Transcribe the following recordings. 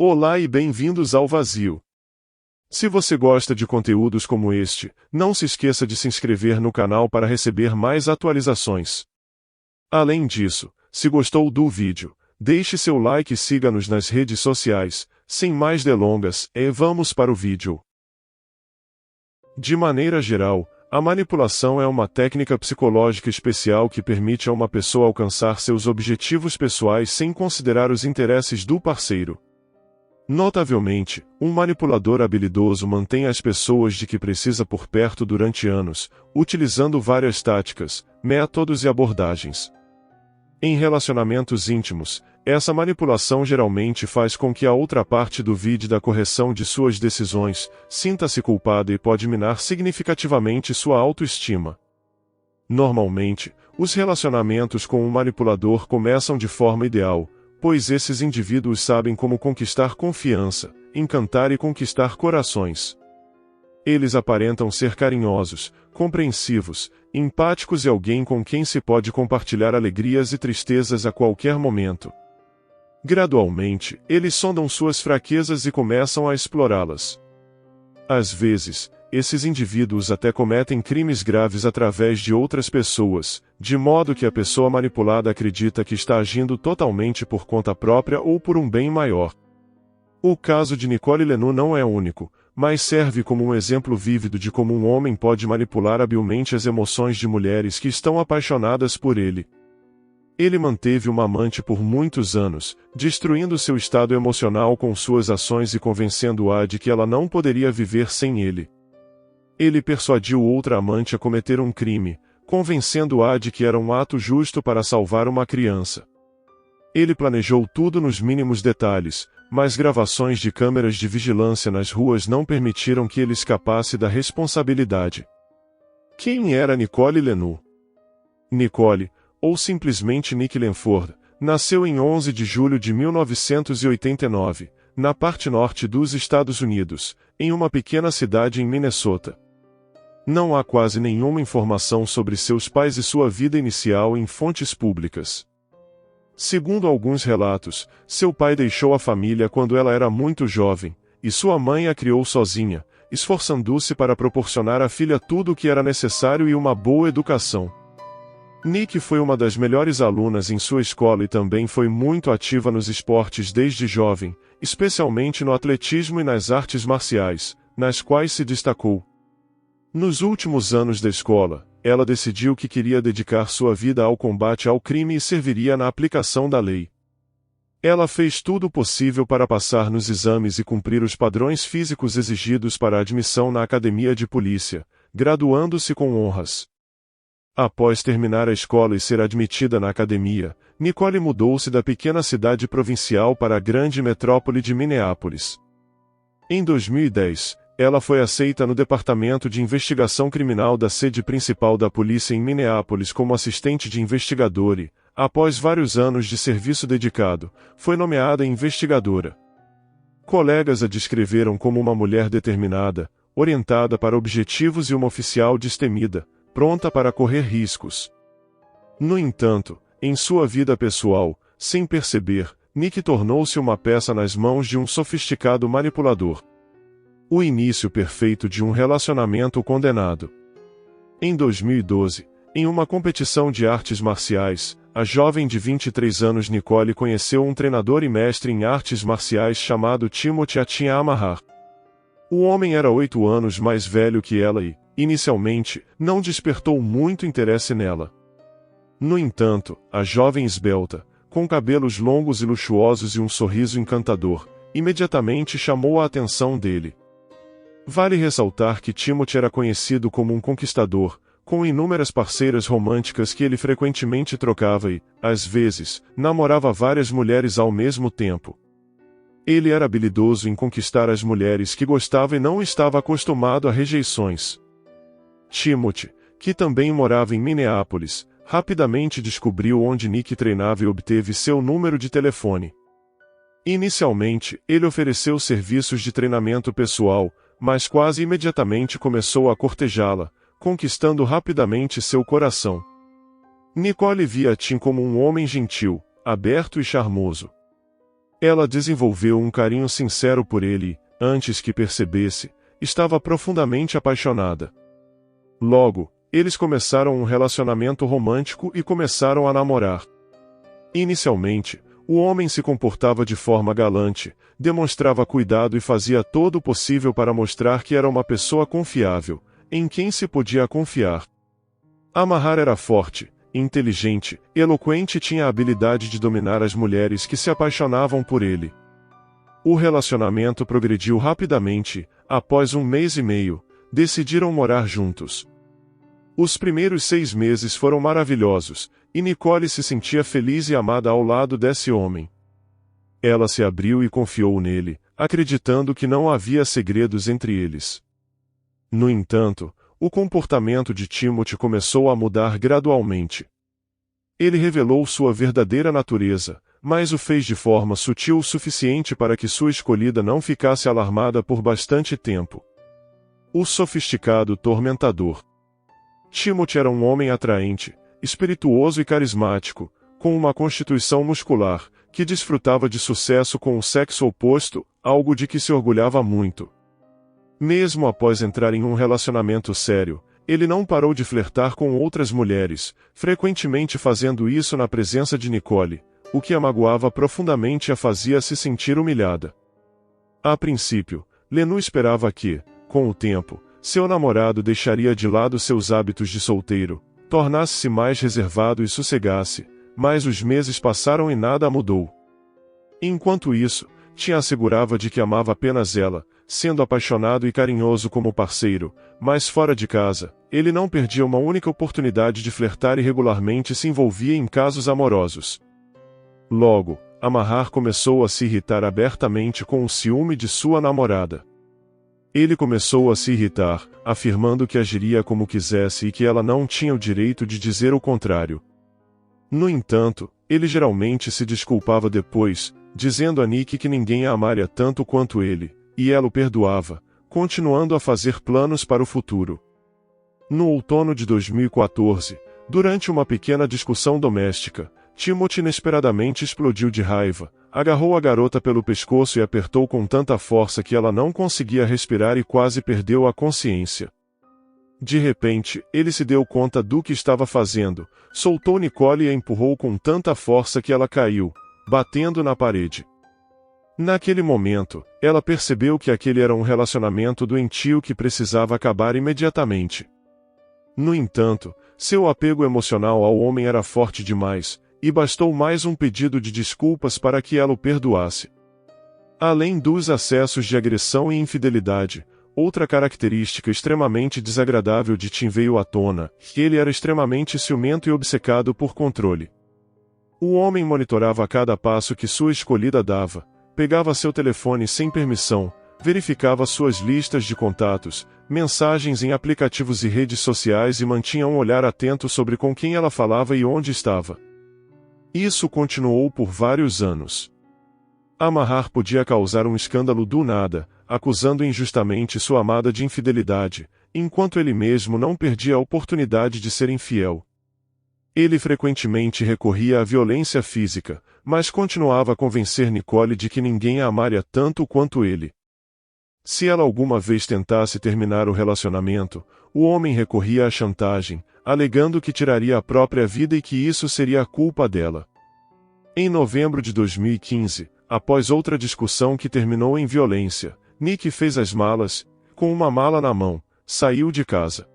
Olá e bem-vindos ao Vazio. Se você gosta de conteúdos como este, não se esqueça de se inscrever no canal para receber mais atualizações. Além disso, se gostou do vídeo, deixe seu like e siga-nos nas redes sociais. Sem mais delongas, vamos para o vídeo. De maneira geral, a manipulação é uma técnica psicológica especial que permite a uma pessoa alcançar seus objetivos pessoais sem considerar os interesses do parceiro. Notavelmente, um manipulador habilidoso mantém as pessoas de que precisa por perto durante anos, utilizando várias táticas, métodos e abordagens. Em relacionamentos íntimos, essa manipulação geralmente faz com que a outra parte duvide da correção de suas decisões, sinta-se culpada e pode minar significativamente sua autoestima. Normalmente, os relacionamentos com um manipulador começam de forma ideal, pois esses indivíduos sabem como conquistar confiança, encantar e conquistar corações. Eles aparentam ser carinhosos, compreensivos, empáticos e alguém com quem se pode compartilhar alegrias e tristezas a qualquer momento. Gradualmente, eles sondam suas fraquezas e começam a explorá-las. Às vezes, esses indivíduos até cometem crimes graves através de outras pessoas, de modo que a pessoa manipulada acredita que está agindo totalmente por conta própria ou por um bem maior. O caso de Nicole Lenu não é único, mas serve como um exemplo vívido de como um homem pode manipular habilmente as emoções de mulheres que estão apaixonadas por ele. Ele manteve uma amante por muitos anos, destruindo seu estado emocional com suas ações e convencendo-a de que ela não poderia viver sem ele. Ele persuadiu outra amante a cometer um crime, convencendo-a de que era um ato justo para salvar uma criança. Ele planejou tudo nos mínimos detalhes, mas gravações de câmeras de vigilância nas ruas não permitiram que ele escapasse da responsabilidade. Quem era Nicole Lenu? Nicole, ou simplesmente Nick Lenford, nasceu em 11 de julho de 1989, na parte norte dos Estados Unidos, em uma pequena cidade em Minnesota. Não há quase nenhuma informação sobre seus pais e sua vida inicial em fontes públicas. Segundo alguns relatos, seu pai deixou a família quando ela era muito jovem, e sua mãe a criou sozinha, esforçando-se para proporcionar à filha tudo o que era necessário e uma boa educação. Nick foi uma das melhores alunas em sua escola e também foi muito ativa nos esportes desde jovem, especialmente no atletismo e nas artes marciais, nas quais se destacou. Nos últimos anos da escola, ela decidiu que queria dedicar sua vida ao combate ao crime e serviria na aplicação da lei. Ela fez tudo o possível para passar nos exames e cumprir os padrões físicos exigidos para a admissão na academia de polícia, graduando-se com honras. Após terminar a escola e ser admitida na academia, Nicole mudou-se da pequena cidade provincial para a grande metrópole de Minneapolis. Em 2010, ela foi aceita no Departamento de Investigação Criminal da sede principal da polícia em Minneapolis como assistente de investigador e, após vários anos de serviço dedicado, foi nomeada investigadora. Colegas a descreveram como uma mulher determinada, orientada para objetivos e uma oficial destemida, pronta para correr riscos. No entanto, em sua vida pessoal, sem perceber, Nick tornou-se uma peça nas mãos de um sofisticado manipulador. O início perfeito de um relacionamento condenado. Em 2012, em uma competição de artes marciais, a jovem de 23 anos Nicole conheceu um treinador e mestre em artes marciais chamado Timothy Atin Amahar. O homem era 8 anos mais velho que ela e, inicialmente, não despertou muito interesse nela. No entanto, a jovem esbelta, com cabelos longos e luxuosos e um sorriso encantador, imediatamente chamou a atenção dele. Vale ressaltar que Timothy era conhecido como um conquistador, com inúmeras parceiras românticas que ele frequentemente trocava e, às vezes, namorava várias mulheres ao mesmo tempo. Ele era habilidoso em conquistar as mulheres que gostava e não estava acostumado a rejeições. Timothy, que também morava em Minneapolis, rapidamente descobriu onde Nick treinava e obteve seu número de telefone. Inicialmente, ele ofereceu serviços de treinamento pessoal, mas quase imediatamente começou a cortejá-la, conquistando rapidamente seu coração. Nicole via Tim como um homem gentil, aberto e charmoso. Ela desenvolveu um carinho sincero por ele e, antes que percebesse, estava profundamente apaixonada. Logo, eles começaram um relacionamento romântico e começaram a namorar. Inicialmente, o homem se comportava de forma galante, demonstrava cuidado e fazia todo o possível para mostrar que era uma pessoa confiável, em quem se podia confiar. Amahar era forte, inteligente, eloquente e tinha a habilidade de dominar as mulheres que se apaixonavam por ele. O relacionamento progrediu rapidamente, após 1 mês e meio, decidiram morar juntos. Os primeiros 6 meses foram maravilhosos, e Nicole se sentia feliz e amada ao lado desse homem. Ela se abriu e confiou nele, acreditando que não havia segredos entre eles. No entanto, o comportamento de Timothy começou a mudar gradualmente. Ele revelou sua verdadeira natureza, mas o fez de forma sutil o suficiente para que sua escolhida não ficasse alarmada por bastante tempo. O sofisticado tormentador. Timothy era um homem atraente, espirituoso e carismático, com uma constituição muscular, que desfrutava de sucesso com o sexo oposto, algo de que se orgulhava muito. Mesmo após entrar em um relacionamento sério, ele não parou de flertar com outras mulheres, frequentemente fazendo isso na presença de Nicole, o que a magoava profundamente e a fazia se sentir humilhada. A princípio, Lenu esperava que, com o tempo, seu namorado deixaria de lado seus hábitos de solteiro, tornasse-se mais reservado e sossegasse, mas os meses passaram e nada mudou. Enquanto isso, Tim assegurava de que amava apenas ela, sendo apaixonado e carinhoso como parceiro, mas fora de casa, ele não perdia uma única oportunidade de flertar e regularmente se envolvia em casos amorosos. Logo, Amahar começou a se irritar abertamente com o ciúme de sua namorada. Ele começou a se irritar, afirmando que agiria como quisesse e que ela não tinha o direito de dizer o contrário. No entanto, ele geralmente se desculpava depois, dizendo a Nick que ninguém a amaria tanto quanto ele, e ela o perdoava, continuando a fazer planos para o futuro. No outono de 2014, durante uma pequena discussão doméstica, Timothy inesperadamente explodiu de raiva, agarrou a garota pelo pescoço e apertou com tanta força que ela não conseguia respirar e quase perdeu a consciência. De repente, ele se deu conta do que estava fazendo, soltou Nicole e a empurrou com tanta força que ela caiu, batendo na parede. Naquele momento, ela percebeu que aquele era um relacionamento doentio que precisava acabar imediatamente. No entanto, seu apego emocional ao homem era forte demais, e bastou mais um pedido de desculpas para que ela o perdoasse. Além dos acessos de agressão e infidelidade, outra característica extremamente desagradável de Tim veio à tona: ele era extremamente ciumento e obcecado por controle. O homem monitorava cada passo que sua escolhida dava, pegava seu telefone sem permissão, verificava suas listas de contatos, mensagens em aplicativos e redes sociais e mantinha um olhar atento sobre com quem ela falava e onde estava. Isso continuou por vários anos. Amahar podia causar um escândalo do nada, acusando injustamente sua amada de infidelidade, enquanto ele mesmo não perdia a oportunidade de ser infiel. Ele frequentemente recorria à violência física, mas continuava a convencer Nicole de que ninguém a amaria tanto quanto ele. Se ela alguma vez tentasse terminar o relacionamento, o homem recorria à chantagem, alegando que tiraria a própria vida e que isso seria a culpa dela. Em novembro de 2015, após outra discussão que terminou em violência, Nick fez as malas, com uma mala na mão, saiu de casa.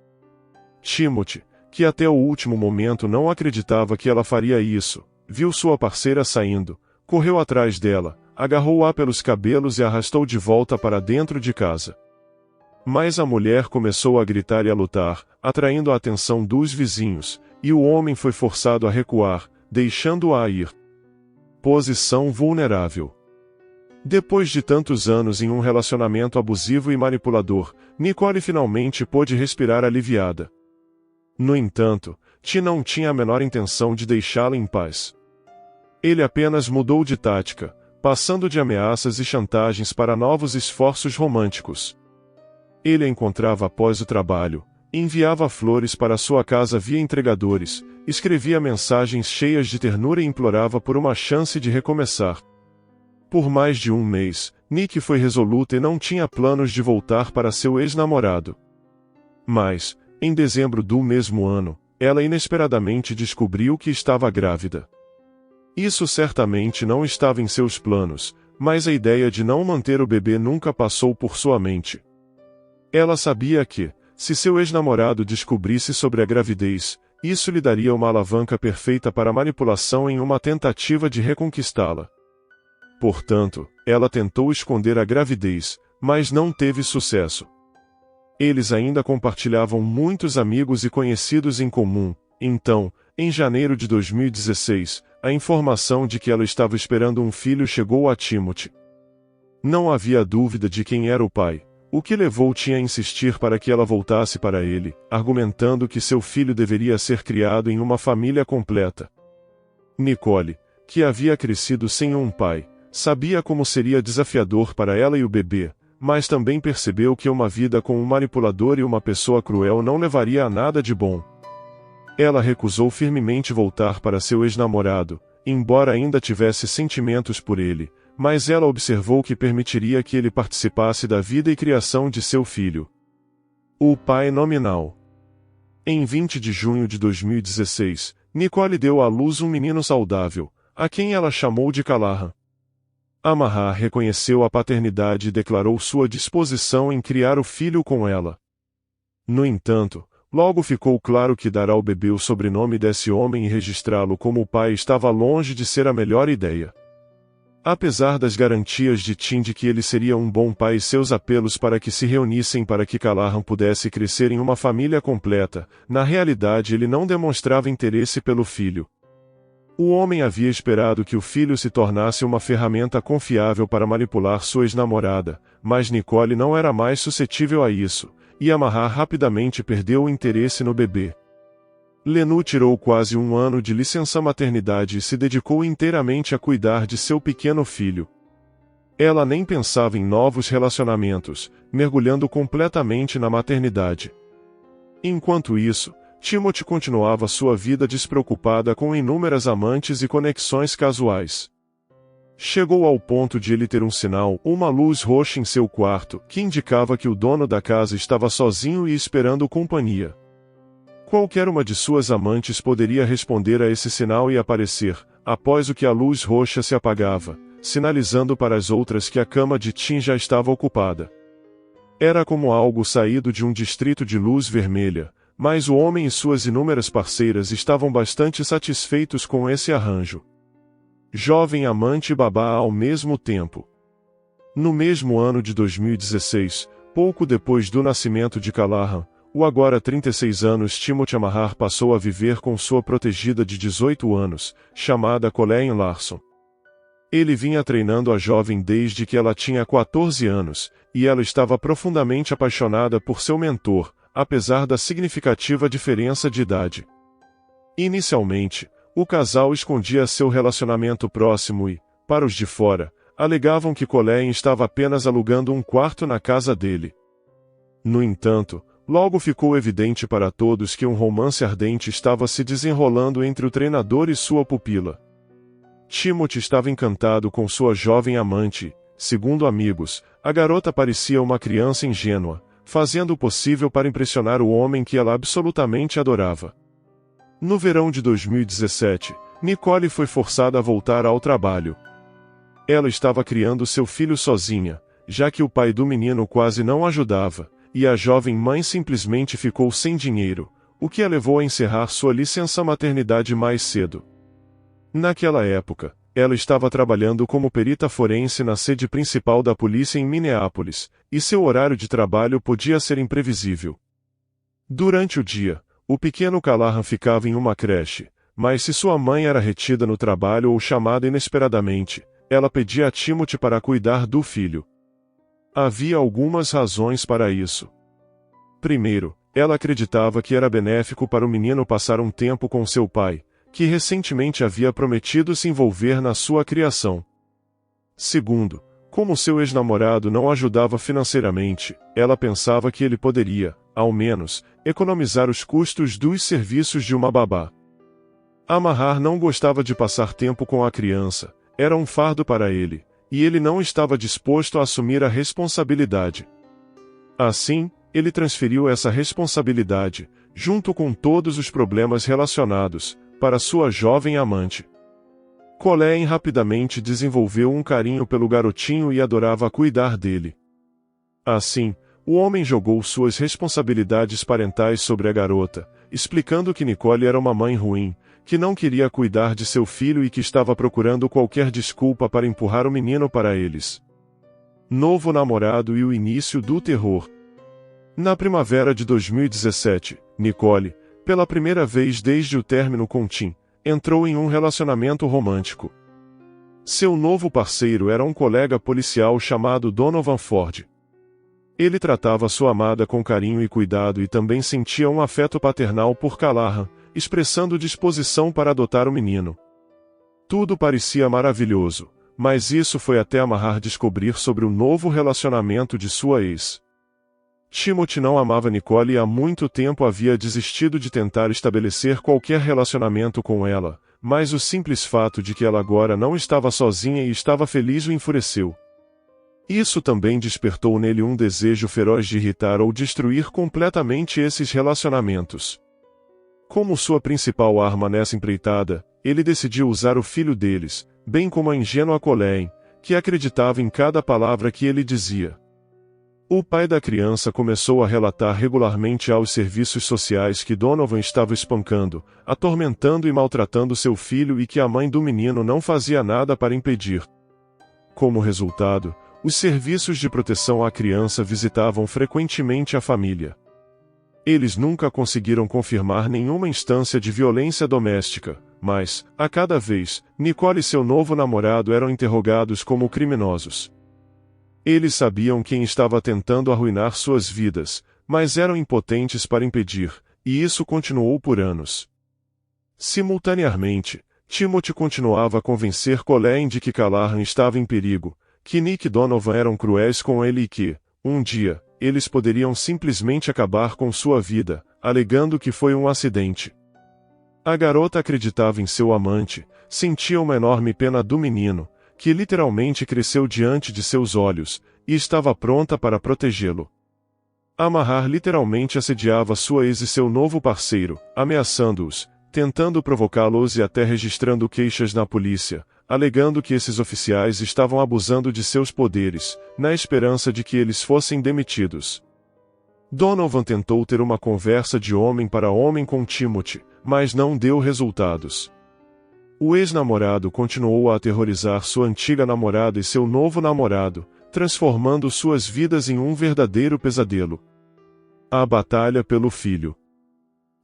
Timothy, que até o último momento não acreditava que ela faria isso, viu sua parceira saindo, correu atrás dela, agarrou-a pelos cabelos e a arrastou de volta para dentro de casa. Mas a mulher começou a gritar e a lutar, atraindo a atenção dos vizinhos, e o homem foi forçado a recuar, deixando-a ir. Posição vulnerável. Depois de tantos anos em um relacionamento abusivo e manipulador, Nicole finalmente pôde respirar aliviada. No entanto, Tim não tinha a menor intenção de deixá-la em paz. Ele apenas mudou de tática, passando de ameaças e chantagens para novos esforços românticos. Ele a encontrava após o trabalho, enviava flores para sua casa via entregadores, escrevia mensagens cheias de ternura e implorava por uma chance de recomeçar. Por mais de um mês, Nick foi resoluta e não tinha planos de voltar para seu ex-namorado. Mas, em dezembro do mesmo ano, ela inesperadamente descobriu que estava grávida. Isso certamente não estava em seus planos, mas a ideia de não manter o bebê nunca passou por sua mente. Ela sabia que, se seu ex-namorado descobrisse sobre a gravidez, isso lhe daria uma alavanca perfeita para a manipulação em uma tentativa de reconquistá-la. Portanto, ela tentou esconder a gravidez, mas não teve sucesso. Eles ainda compartilhavam muitos amigos e conhecidos em comum, então, em janeiro de 2016, a informação de que ela estava esperando um filho chegou a Timothy. Não havia dúvida de quem era o pai, o que levou-te a insistir para que ela voltasse para ele, argumentando que seu filho deveria ser criado em uma família completa. Nicole, que havia crescido sem um pai, sabia como seria desafiador para ela e o bebê, mas também percebeu que uma vida com um manipulador e uma pessoa cruel não levaria a nada de bom. Ela recusou firmemente voltar para seu ex-namorado, embora ainda tivesse sentimentos por ele, mas ela observou que permitiria que ele participasse da vida e criação de seu filho. O pai nominal. Em 20 de junho de 2016, Nicole deu à luz um menino saudável, a quem ela chamou de Callahan. Amahar reconheceu a paternidade e declarou sua disposição em criar o filho com ela. No entanto, logo ficou claro que dar ao bebê o sobrenome desse homem e registrá-lo como o pai estava longe de ser a melhor ideia. Apesar das garantias de Tim de que ele seria um bom pai e seus apelos para que se reunissem para que Callahan pudesse crescer em uma família completa, na realidade ele não demonstrava interesse pelo filho. O homem havia esperado que o filho se tornasse uma ferramenta confiável para manipular sua ex-namorada, mas Nicole não era mais suscetível a isso, e Amahar rapidamente perdeu o interesse no bebê. Lenu tirou quase um ano de licença maternidade e se dedicou inteiramente a cuidar de seu pequeno filho. Ela nem pensava em novos relacionamentos, mergulhando completamente na maternidade. Enquanto isso, Timothy continuava sua vida despreocupada com inúmeras amantes e conexões casuais. Chegou ao ponto de ele ter um sinal, uma luz roxa em seu quarto, que indicava que o dono da casa estava sozinho e esperando companhia. Qualquer uma de suas amantes poderia responder a esse sinal e aparecer, após o que a luz roxa se apagava, sinalizando para as outras que a cama de Tim já estava ocupada. Era como algo saído de um distrito de luz vermelha, mas o homem e suas inúmeras parceiras estavam bastante satisfeitos com esse arranjo. Jovem amante e babá ao mesmo tempo. No mesmo ano de 2016, pouco depois do nascimento de Callahan, o agora 36 anos Timothy Amahar passou a viver com sua protegida de 18 anos, chamada Colleen Larson. Ele vinha treinando a jovem desde que ela tinha 14 anos, e ela estava profundamente apaixonada por seu mentor, apesar da significativa diferença de idade. Inicialmente, o casal escondia seu relacionamento próximo e, para os de fora, alegavam que Colleen estava apenas alugando um quarto na casa dele. No entanto, logo ficou evidente para todos que um romance ardente estava se desenrolando entre o treinador e sua pupila. Timothy estava encantado com sua jovem amante, segundo amigos, a garota parecia uma criança ingênua, fazendo o possível para impressionar o homem que ela absolutamente adorava. No verão de 2017, Nicole foi forçada a voltar ao trabalho. Ela estava criando seu filho sozinha, já que o pai do menino quase não ajudava, e a jovem mãe simplesmente ficou sem dinheiro, o que a levou a encerrar sua licença maternidade mais cedo. Naquela época, ela estava trabalhando como perita forense na sede principal da polícia em Minneapolis, e seu horário de trabalho podia ser imprevisível. Durante o dia, o pequeno Callahan ficava em uma creche, mas se sua mãe era retida no trabalho ou chamada inesperadamente, ela pedia a Timothy para cuidar do filho. Havia algumas razões para isso. Primeiro, ela acreditava que era benéfico para o menino passar um tempo com seu pai, que recentemente havia prometido se envolver na sua criação. Segundo, como seu ex-namorado não ajudava financeiramente, ela pensava que ele poderia, ao menos, economizar os custos dos serviços de uma babá. Amahar não gostava de passar tempo com a criança, era um fardo para ele, e ele não estava disposto a assumir a responsabilidade. Assim, ele transferiu essa responsabilidade, junto com todos os problemas relacionados, para sua jovem amante. Colleen rapidamente desenvolveu um carinho pelo garotinho e adorava cuidar dele. Assim, o homem jogou suas responsabilidades parentais sobre a garota, explicando que Nicole era uma mãe ruim, que não queria cuidar de seu filho e que estava procurando qualquer desculpa para empurrar o menino para eles. Novo namorado e o início do terror. Na primavera de 2017, Nicole, pela primeira vez desde o término com Tim, entrou em um relacionamento romântico. Seu novo parceiro era um colega policial chamado Donovan Ford. Ele tratava sua amada com carinho e cuidado e também sentia um afeto paternal por Callahan, expressando disposição para adotar o menino. Tudo parecia maravilhoso, mas isso foi até Amahar descobrir sobre o novo relacionamento de sua ex. Timothy não amava Nicole e há muito tempo havia desistido de tentar estabelecer qualquer relacionamento com ela, mas o simples fato de que ela agora não estava sozinha e estava feliz o enfureceu. Isso também despertou nele um desejo feroz de irritar ou destruir completamente esses relacionamentos. Como sua principal arma nessa empreitada, ele decidiu usar o filho deles, bem como a ingênua Colleen, que acreditava em cada palavra que ele dizia. O pai da criança começou a relatar regularmente aos serviços sociais que Donovan estava espancando, atormentando e maltratando seu filho e que a mãe do menino não fazia nada para impedir. Como resultado, os serviços de proteção à criança visitavam frequentemente a família. Eles nunca conseguiram confirmar nenhuma instância de violência doméstica, mas, a cada vez, Nicole e seu novo namorado eram interrogados como criminosos. Eles sabiam quem estava tentando arruinar suas vidas, mas eram impotentes para impedir, e isso continuou por anos. Simultaneamente, Timothy continuava a convencer Colleen de que Callahan estava em perigo, que Nick e Donovan eram cruéis com ele e que, um dia, eles poderiam simplesmente acabar com sua vida, alegando que foi um acidente. A garota acreditava em seu amante, sentia uma enorme pena do menino, que literalmente cresceu diante de seus olhos, e estava pronta para protegê-lo. Amahar literalmente assediava sua ex e seu novo parceiro, ameaçando-os, tentando provocá-los e até registrando queixas na polícia, alegando que esses oficiais estavam abusando de seus poderes, na esperança de que eles fossem demitidos. Donovan tentou ter uma conversa de homem para homem com Timothy, mas não deu resultados. O ex-namorado continuou a aterrorizar sua antiga namorada e seu novo namorado, transformando suas vidas em um verdadeiro pesadelo. A batalha pelo filho.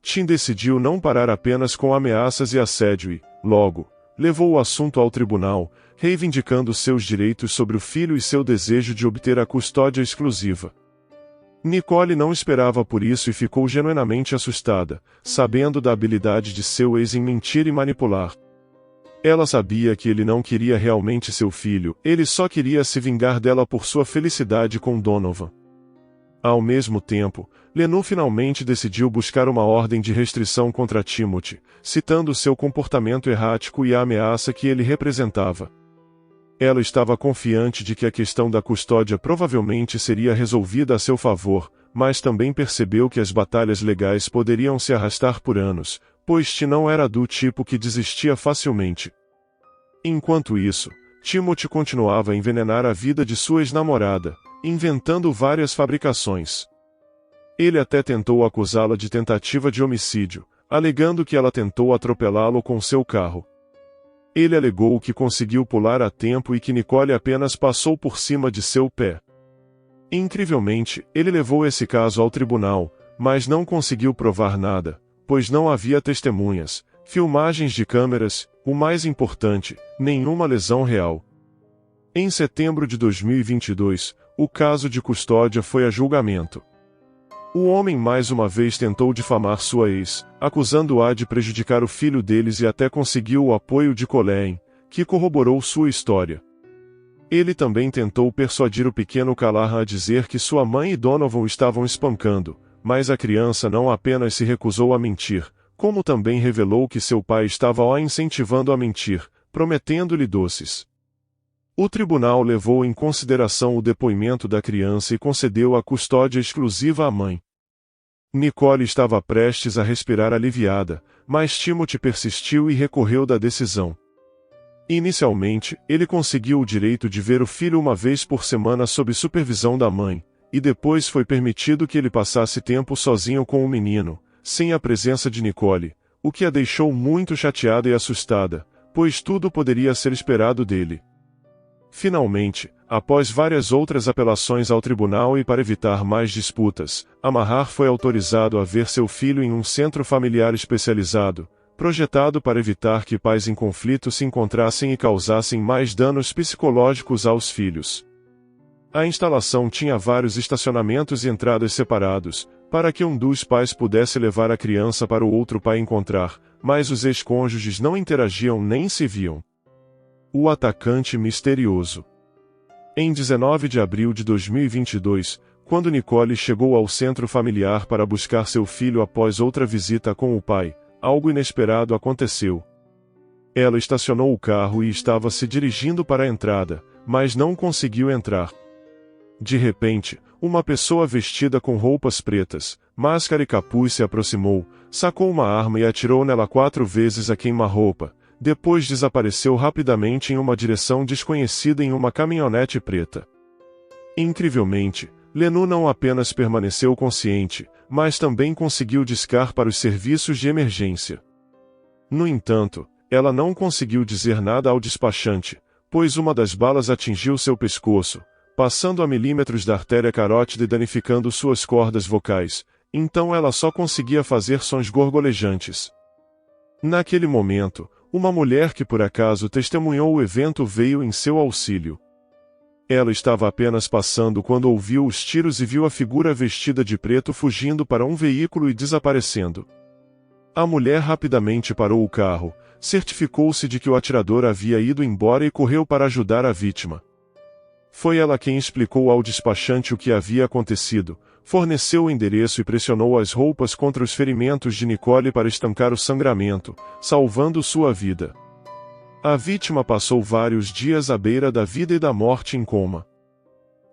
Tim decidiu não parar apenas com ameaças e assédio e, logo, levou o assunto ao tribunal, reivindicando seus direitos sobre o filho e seu desejo de obter a custódia exclusiva. Nicole não esperava por isso e ficou genuinamente assustada, sabendo da habilidade de seu ex em mentir e manipular. Ela sabia que ele não queria realmente seu filho, ele só queria se vingar dela por sua felicidade com Donovan. Ao mesmo tempo, Lenu finalmente decidiu buscar uma ordem de restrição contra Timothy, citando seu comportamento errático e a ameaça que ele representava. Ela estava confiante de que a questão da custódia provavelmente seria resolvida a seu favor, mas também percebeu que as batalhas legais poderiam se arrastar por anos, pois Tim não era do tipo que desistia facilmente. Enquanto isso, Timothy continuava a envenenar a vida de sua ex-namorada, inventando várias fabricações. Ele até tentou acusá-la de tentativa de homicídio, alegando que ela tentou atropelá-lo com seu carro. Ele alegou que conseguiu pular a tempo e que Nicole apenas passou por cima de seu pé. Incrivelmente, ele levou esse caso ao tribunal, mas não conseguiu provar nada, pois não havia testemunhas, filmagens de câmeras, o mais importante, nenhuma lesão real. Em setembro de 2022, o caso de custódia foi a julgamento. O homem mais uma vez tentou difamar sua ex, acusando-a de prejudicar o filho deles e até conseguiu o apoio de Colleen, que corroborou sua história. Ele também tentou persuadir o pequeno Callahan a dizer que sua mãe e Donovan o estavam espancando, mas a criança não apenas se recusou a mentir, como também revelou que seu pai estava a incentivando a mentir, prometendo-lhe doces. O tribunal levou em consideração o depoimento da criança e concedeu a custódia exclusiva à mãe. Nicole estava prestes a respirar aliviada, mas Timothy persistiu e recorreu da decisão. Inicialmente, ele conseguiu o direito de ver o filho uma vez por semana sob supervisão da mãe, e depois foi permitido que ele passasse tempo sozinho com o menino, sem a presença de Nicole, o que a deixou muito chateada e assustada, pois tudo poderia ser esperado dele. Finalmente, após várias outras apelações ao tribunal e para evitar mais disputas, Amahar foi autorizado a ver seu filho em um centro familiar especializado, projetado para evitar que pais em conflito se encontrassem e causassem mais danos psicológicos aos filhos. A instalação tinha vários estacionamentos e entradas separados, para que um dos pais pudesse levar a criança para o outro pai encontrar, mas os ex-cônjuges não interagiam nem se viam. O atacante misterioso. Em 19 de abril de 2022, quando Nicole chegou ao centro familiar para buscar seu filho após outra visita com o pai, algo inesperado aconteceu. Ela estacionou o carro e estava se dirigindo para a entrada, mas não conseguiu entrar. De repente, uma pessoa vestida com roupas pretas, máscara e capuz se aproximou, sacou uma arma e atirou nela 4 vezes a queima-roupa. Depois desapareceu rapidamente em uma direção desconhecida em uma caminhonete preta. Incrivelmente, Lenu não apenas permaneceu consciente, mas também conseguiu discar para os serviços de emergência. No entanto, ela não conseguiu dizer nada ao despachante, pois uma das balas atingiu seu pescoço, passando a milímetros da artéria carótida e danificando suas cordas vocais, então ela só conseguia fazer sons gorgolejantes. Naquele momento, uma mulher que por acaso testemunhou o evento veio em seu auxílio. Ela estava apenas passando quando ouviu os tiros e viu a figura vestida de preto fugindo para um veículo e desaparecendo. A mulher rapidamente parou o carro, certificou-se de que o atirador havia ido embora e correu para ajudar a vítima. Foi ela quem explicou ao despachante o que havia acontecido, forneceu o endereço e pressionou as roupas contra os ferimentos de Nicole para estancar o sangramento, salvando sua vida. A vítima passou vários dias à beira da vida e da morte em coma.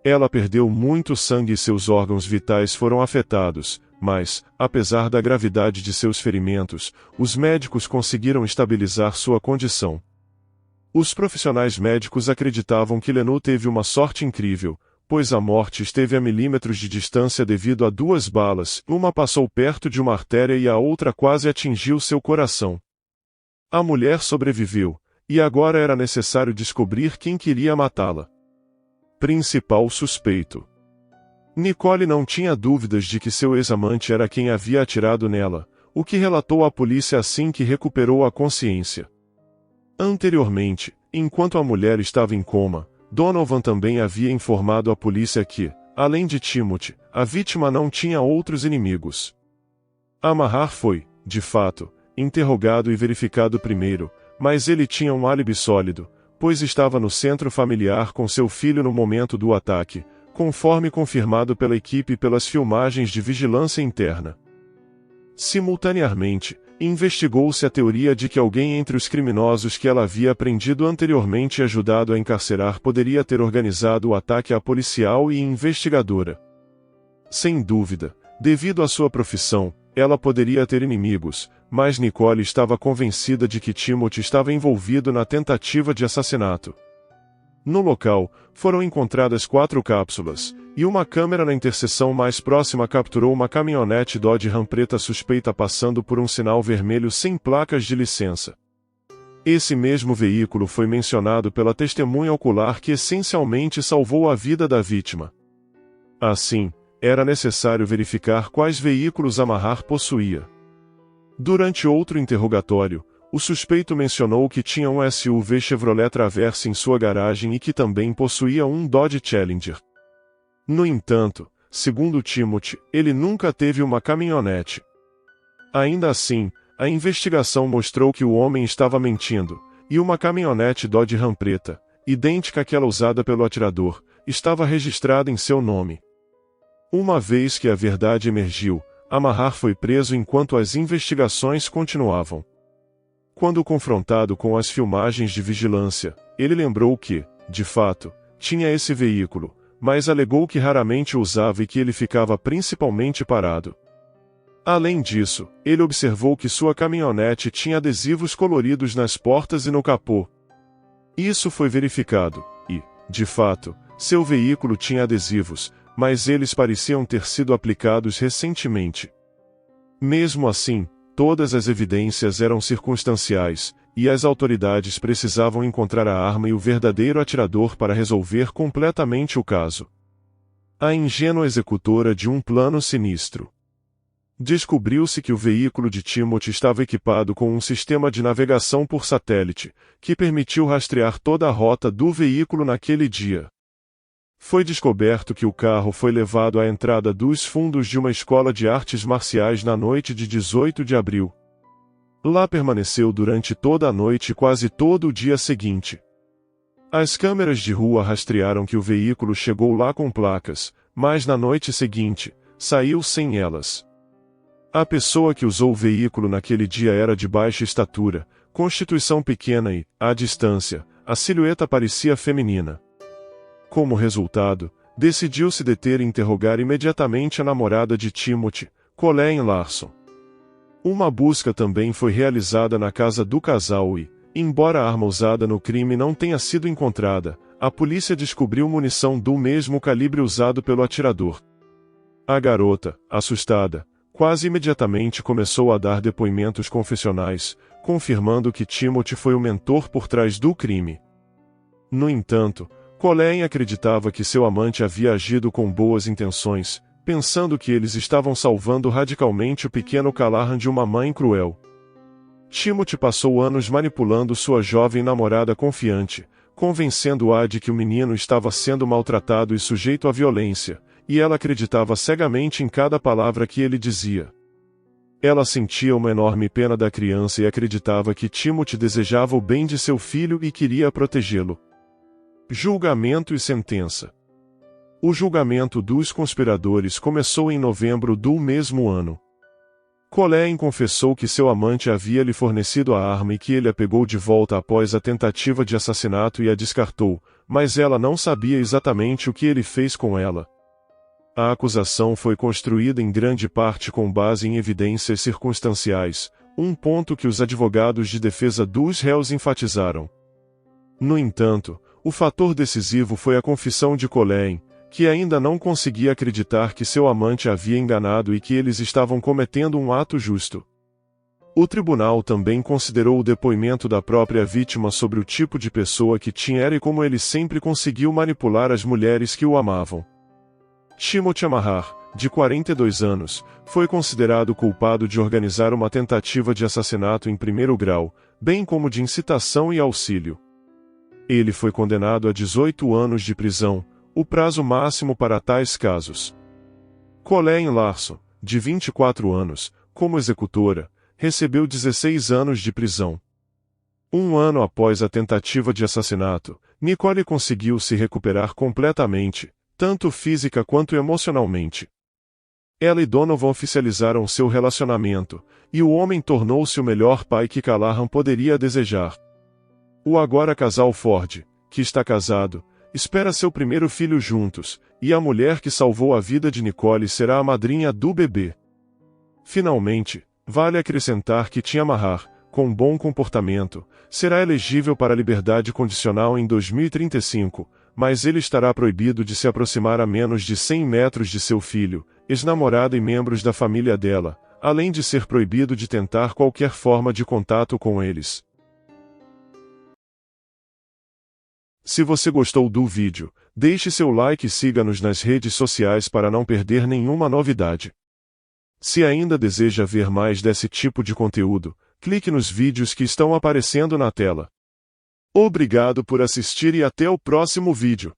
Ela perdeu muito sangue e seus órgãos vitais foram afetados, mas, apesar da gravidade de seus ferimentos, os médicos conseguiram estabilizar sua condição. Os profissionais médicos acreditavam que Lenu teve uma sorte incrível, pois a morte esteve a milímetros de distância devido a 2 balas, uma passou perto de uma artéria e a outra quase atingiu seu coração. A mulher sobreviveu, e agora era necessário descobrir quem queria matá-la. Principal suspeito. Nicole não tinha dúvidas de que seu ex-amante era quem havia atirado nela, o que relatou à polícia assim que recuperou a consciência. Anteriormente, enquanto a mulher estava em coma, Donovan também havia informado a polícia que, além de Timothy, a vítima não tinha outros inimigos. Amahar foi, de fato, interrogado e verificado primeiro, mas ele tinha um álibi sólido, pois estava no centro familiar com seu filho no momento do ataque, conforme confirmado pela equipe pelas filmagens de vigilância interna. Simultaneamente, investigou-se a teoria de que alguém entre os criminosos que ela havia prendido anteriormente e ajudado a encarcerar poderia ter organizado o ataque à policial e investigadora. Sem dúvida, devido à sua profissão, ela poderia ter inimigos, mas Nicole estava convencida de que Timothy estava envolvido na tentativa de assassinato. No local, foram encontradas 4 cápsulas, e uma câmera na interseção mais próxima capturou uma caminhonete Dodge Ram preta suspeita passando por um sinal vermelho sem placas de licença. Esse mesmo veículo foi mencionado pela testemunha ocular que essencialmente salvou a vida da vítima. Assim, era necessário verificar quais veículos Amahar possuía. Durante outro interrogatório, o suspeito mencionou que tinha um SUV Chevrolet Traverse em sua garagem e que também possuía um Dodge Challenger. No entanto, segundo Timothy, ele nunca teve uma caminhonete. Ainda assim, a investigação mostrou que o homem estava mentindo, e uma caminhonete Dodge Ram preta, idêntica àquela usada pelo atirador, estava registrada em seu nome. Uma vez que a verdade emergiu, Amahar foi preso enquanto as investigações continuavam. Quando confrontado com as filmagens de vigilância, ele lembrou que, de fato, tinha esse veículo, mas alegou que raramente o usava e que ele ficava principalmente parado. Além disso, ele observou que sua caminhonete tinha adesivos coloridos nas portas e no capô. Isso foi verificado, e, de fato, seu veículo tinha adesivos, mas eles pareciam ter sido aplicados recentemente. Mesmo assim, todas as evidências eram circunstanciais, e as autoridades precisavam encontrar a arma e o verdadeiro atirador para resolver completamente o caso. A ingênua executora de um plano sinistro. Descobriu-se que o veículo de Timothy estava equipado com um sistema de navegação por satélite, que permitiu rastrear toda a rota do veículo naquele dia. Foi descoberto que o carro foi levado à entrada dos fundos de uma escola de artes marciais na noite de 18 de abril. Lá permaneceu durante toda a noite e quase todo o dia seguinte. As câmeras de rua rastrearam que o veículo chegou lá com placas, mas na noite seguinte, saiu sem elas. A pessoa que usou o veículo naquele dia era de baixa estatura, constituição pequena e, à distância, a silhueta parecia feminina. Como resultado, decidiu-se deter e interrogar imediatamente a namorada de Timothy, Colleen Larson. Uma busca também foi realizada na casa do casal e, embora a arma usada no crime não tenha sido encontrada, a polícia descobriu munição do mesmo calibre usado pelo atirador. A garota, assustada, quase imediatamente começou a dar depoimentos confessionais, confirmando que Timothy foi o mentor por trás do crime. No entanto, Colleen acreditava que seu amante havia agido com boas intenções, pensando que eles estavam salvando radicalmente o pequeno Callahan de uma mãe cruel. Timothy passou anos manipulando sua jovem namorada confiante, convencendo-a de que o menino estava sendo maltratado e sujeito à violência, e ela acreditava cegamente em cada palavra que ele dizia. Ela sentia uma enorme pena da criança e acreditava que Timothy desejava o bem de seu filho e queria protegê-lo. Julgamento e sentença. O julgamento dos conspiradores começou em novembro do mesmo ano. Colleen confessou que seu amante havia lhe fornecido a arma e que ele a pegou de volta após a tentativa de assassinato e a descartou, mas ela não sabia exatamente o que ele fez com ela. A acusação foi construída em grande parte com base em evidências circunstanciais, um ponto que os advogados de defesa dos réus enfatizaram. No entanto, o fator decisivo foi a confissão de Colleen, que ainda não conseguia acreditar que seu amante havia enganado e que eles estavam cometendo um ato justo. O tribunal também considerou o depoimento da própria vítima sobre o tipo de pessoa que tinha era e como ele sempre conseguiu manipular as mulheres que o amavam. Timothy Amahar, de 42 anos, foi considerado culpado de organizar uma tentativa de assassinato em primeiro grau, bem como de incitação e auxílio. Ele foi condenado a 18 anos de prisão, o prazo máximo para tais casos. Colleen Larson, de 24 anos, como executora, recebeu 16 anos de prisão. Um ano após a tentativa de assassinato, Nicole conseguiu se recuperar completamente, tanto física quanto emocionalmente. Ela e Donovan oficializaram seu relacionamento, e o homem tornou-se o melhor pai que Callahan poderia desejar. O agora casal Ford, que está casado, espera seu primeiro filho juntos, e a mulher que salvou a vida de Nicole será a madrinha do bebê. Finalmente, vale acrescentar que Tim Amahar, com bom comportamento, será elegível para a liberdade condicional em 2035, mas ele estará proibido de se aproximar a menos de 100 metros de seu filho, ex-namorada e membros da família dela, além de ser proibido de tentar qualquer forma de contato com eles. Se você gostou do vídeo, deixe seu like e siga-nos nas redes sociais para não perder nenhuma novidade. Se ainda deseja ver mais desse tipo de conteúdo, clique nos vídeos que estão aparecendo na tela. Obrigado por assistir e até o próximo vídeo.